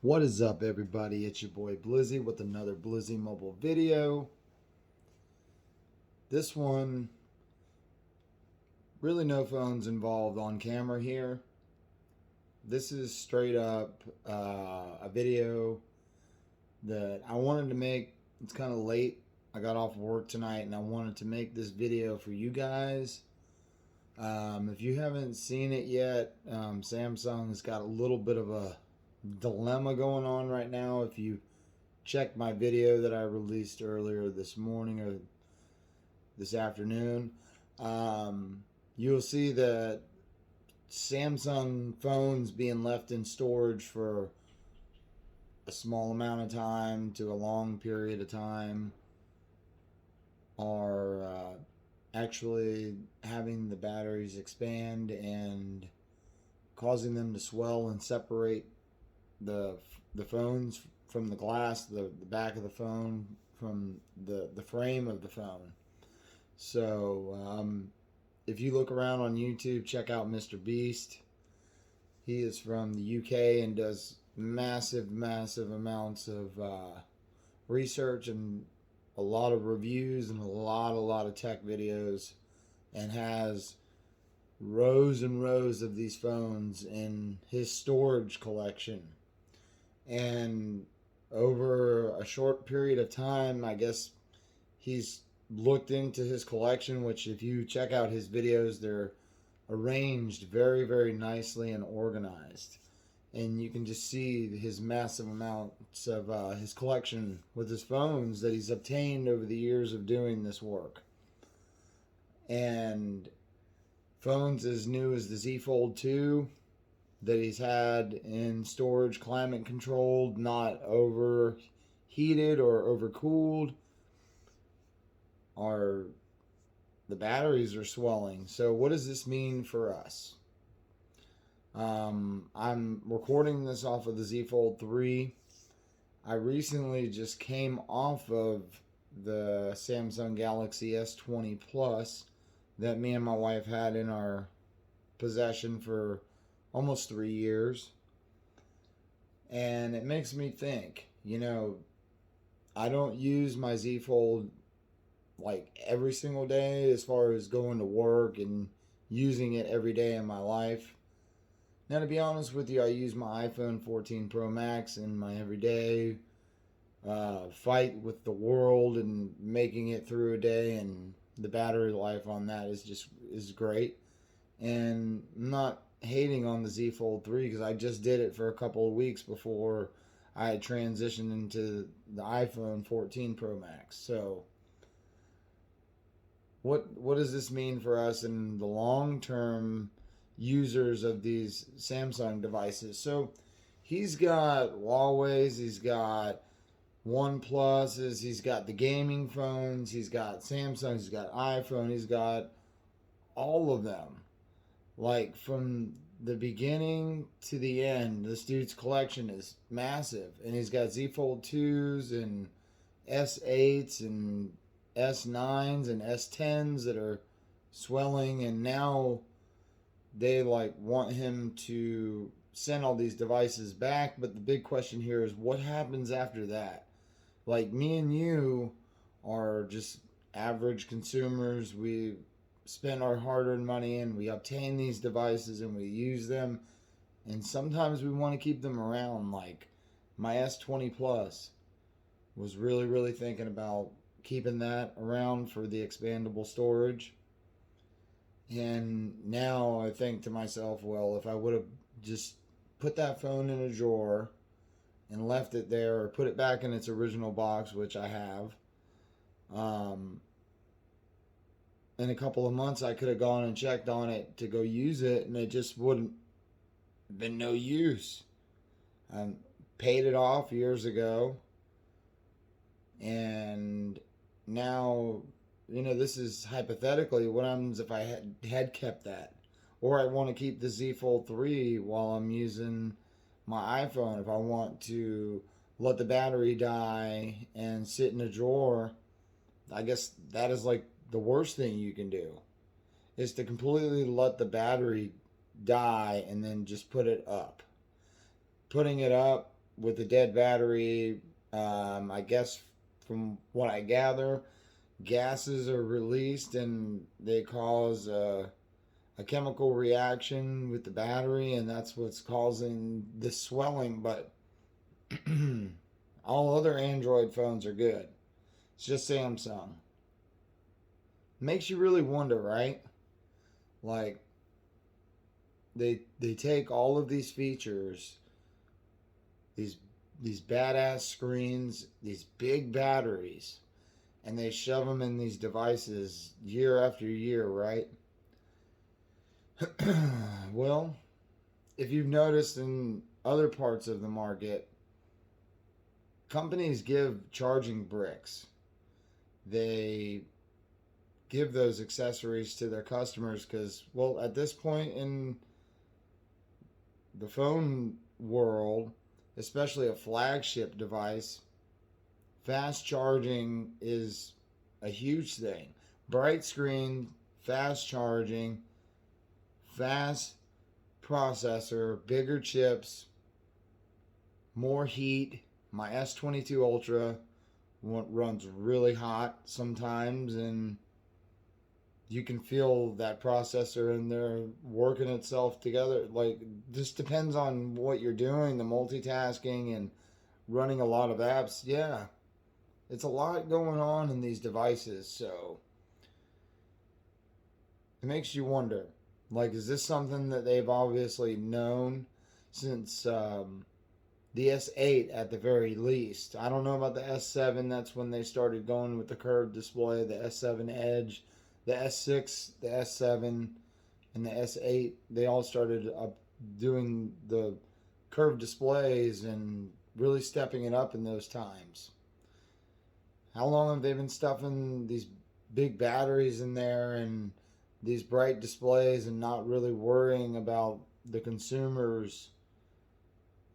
What is up, everybody? It's your boy Blizzy with another Blizzy mobile video. This one, really no phones involved on camera here. This is straight up a video that I wanted to make. It's kind of late. I got off work tonight and I wanted to make this video for you guys. If you haven't seen it yet, Samsung's got a little bit of a dilemma going on right now. If you check my video that I released earlier this morning or this afternoon, you'll see that Samsung phones being left in storage for a small amount of time to a long period of time are actually having the batteries expand and causing them to swell and separate the phones from the glass, the back of the phone from the frame of the phone. So if you look around on YouTube, check out Mr. Beast. He is from the UK and does massive amounts of research and a lot of reviews and a lot of tech videos, and has rows and rows of these phones in his storage collection. And over a short period of time, I guess he's looked into his collection, which if you check out his videos, they're arranged very nicely and organized. And you can just see his massive amounts of his collection with his phones that he's obtained over the years of doing this work. And phones as new as the Z Fold 2 that he's had in storage, climate controlled, not overheated or overcooled, are the batteries are swelling. So what does this mean for us? I'm recording this off of the Z Fold 3. I recently just came off of the Samsung Galaxy S20 Plus that me and my wife had in our possession for almost 3 years. And it makes me think, I don't use my Z Fold like every single day as far as going to work and using it every day in my life. Now, to be honest with you, I use my iPhone 14 Pro Max in my everyday fight with the world and making it through a day, and the battery life on that is great. And I'm not hating on the Z Fold 3 because I just did it for a couple of weeks before I had transitioned into the iPhone 14 Pro Max. So what does this mean for us in the long term users of these Samsung devices? So he's got Huawei's, he's got OnePluses, he's got the gaming phones, he's got Samsung, he's got iPhone, he's got all of them. Like from the beginning to the end, this dude's collection is massive. And he's got Z Fold 2s and S8s and S9s and S10s that are swelling, and now they want him to send all these devices back. But the big question here is what happens after that? Like, me and you are just average consumers. We spend our hard-earned money and we obtain these devices and we use them, and sometimes we want to keep them around. Like my S20 Plus was really thinking about keeping that around for the expandable storage. And now I think to myself, well, if I would have just put that phone in a drawer and left it there, or put it back in its original box, which I have, in a couple of months I could have gone and checked on it to go use it, and it just wouldn't have been no use. I paid it off years ago, and now, this is hypothetically what happens if I had kept that. Or I want to keep the Z Fold 3 while I'm using my iPhone. If I want to let the battery die and sit in a drawer, I guess that is like the worst thing you can do, is to completely let the battery die and then just put it up. Putting it up with a dead battery, I guess from what I gather, gases are released and they cause a chemical reaction with the battery, and that's what's causing the swelling. But all other Android phones are good. It's just Samsung. Makes you really wonder, right? Like they take all of these features, these these badass screens, these big batteries, and they shove them in these devices year after year, right? Well, if you've noticed in other parts of the market, companies give charging bricks. They give those accessories to their customers because, well, at this point in the phone world, especially a flagship device, fast charging is a huge thing. Bright screen, fast charging, fast processor, bigger chips, more heat. My S22 Ultra runs really hot sometimes, and you can feel that processor in there working itself together. Like, just depends on what you're doing, the multitasking and running a lot of apps. Yeah, it's a lot going on in these devices, so it makes you wonder. Like, is this something that they've obviously known since the S8 at the very least? I don't know about the S7. That's when they started going with the curved display. The S7 Edge, the S6, the S7, and the S8. They all started up doing the curved displays and really stepping it up in those times. How long have they been stuffing these big batteries in there and these bright displays and not really worrying about the consumer's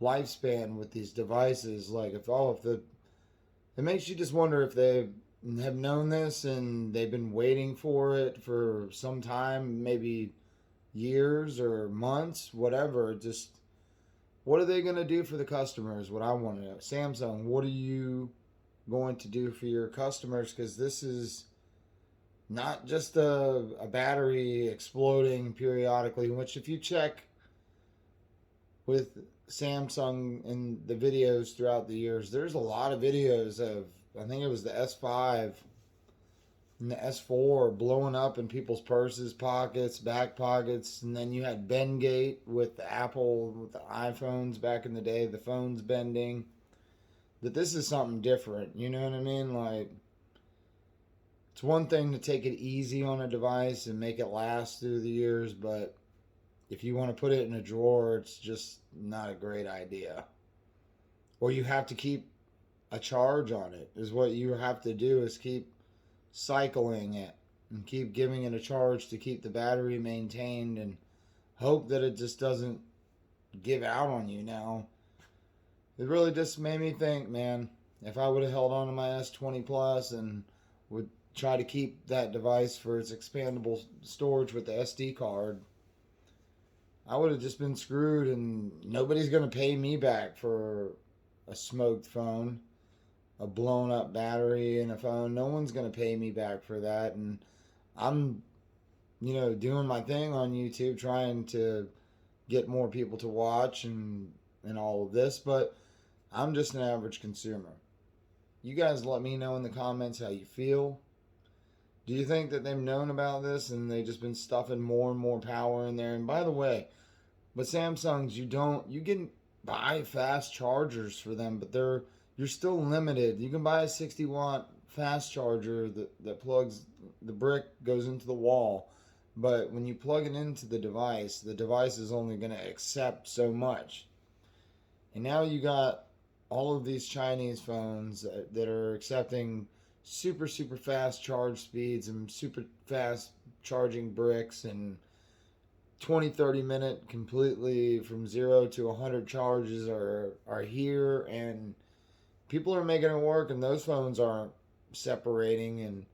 lifespan with these devices? Like, if the it makes you just wonder if they have known this and they've been waiting for it for some time, maybe years or months, whatever. Just what are they going to do for the customers? What I want to know. Samsung, what are you going to do for your customers? Because this is not just a battery exploding periodically, which if you check with Samsung in the videos throughout the years, there's a lot of videos of, I think it was the S5 and the S4 blowing up in people's purses, pockets, back pockets, and then you had Bendgate with the Apple, with the iPhones back in the day, the phones bending. That this is something different, you know what I mean? Like, it's one thing to take it easy on a device and make it last through the years, but if you want to put it in a drawer, it's just not a great idea. Or you have to keep a charge on it, is what you have to do, is keep cycling it and keep giving it a charge to keep the battery maintained and hope that it just doesn't give out on you. Now, it really just made me think, man, if I would have held on to my S20 Plus and would try to keep that device for its expandable storage with the SD card, I would have just been screwed, and nobody's going to pay me back for a smoked phone, a blown up battery in a phone. No one's going to pay me back for that. And I'm, doing my thing on YouTube, trying to get more people to watch and all of this, but I'm just an average consumer. You guys let me know in the comments how you feel. Do you think that they've known about this and they've just been stuffing more and more power in there? And by the way, with Samsungs, you can buy fast chargers for them, but you're still limited. You can buy a 60-watt fast charger that plugs, the brick goes into the wall, but when you plug it into the device is only going to accept so much. And now you got all of these Chinese phones that are accepting super, super fast charge speeds and super fast charging bricks, and 20-30 minute completely from 0 to 100 charges are here, and people are making it work, and those phones aren't separating.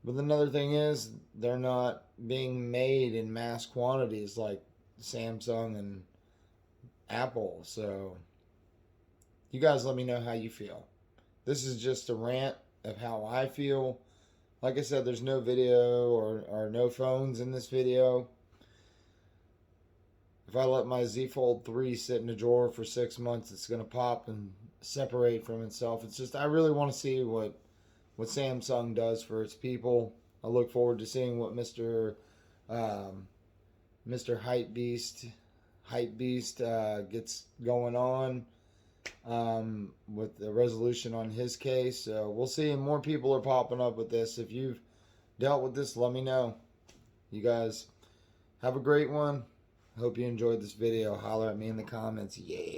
But another thing is, they're not being made in mass quantities like Samsung and Apple. So You guys let me know how you feel. This is just a rant of how I feel. Like I said, there's no video or no phones in this video. If I let my Z Fold 3 sit in a drawer for 6 months, it's going to pop and separate from itself. It's just, I really want to see what Samsung does for its people. I look forward to seeing what Mr. Hype Beast gets going on with the resolution on his case. So we'll see. More people are popping up with this. If you've dealt with this, let me know. You guys have a great one. Hope you enjoyed this video. Holler at me in the comments. Yeah.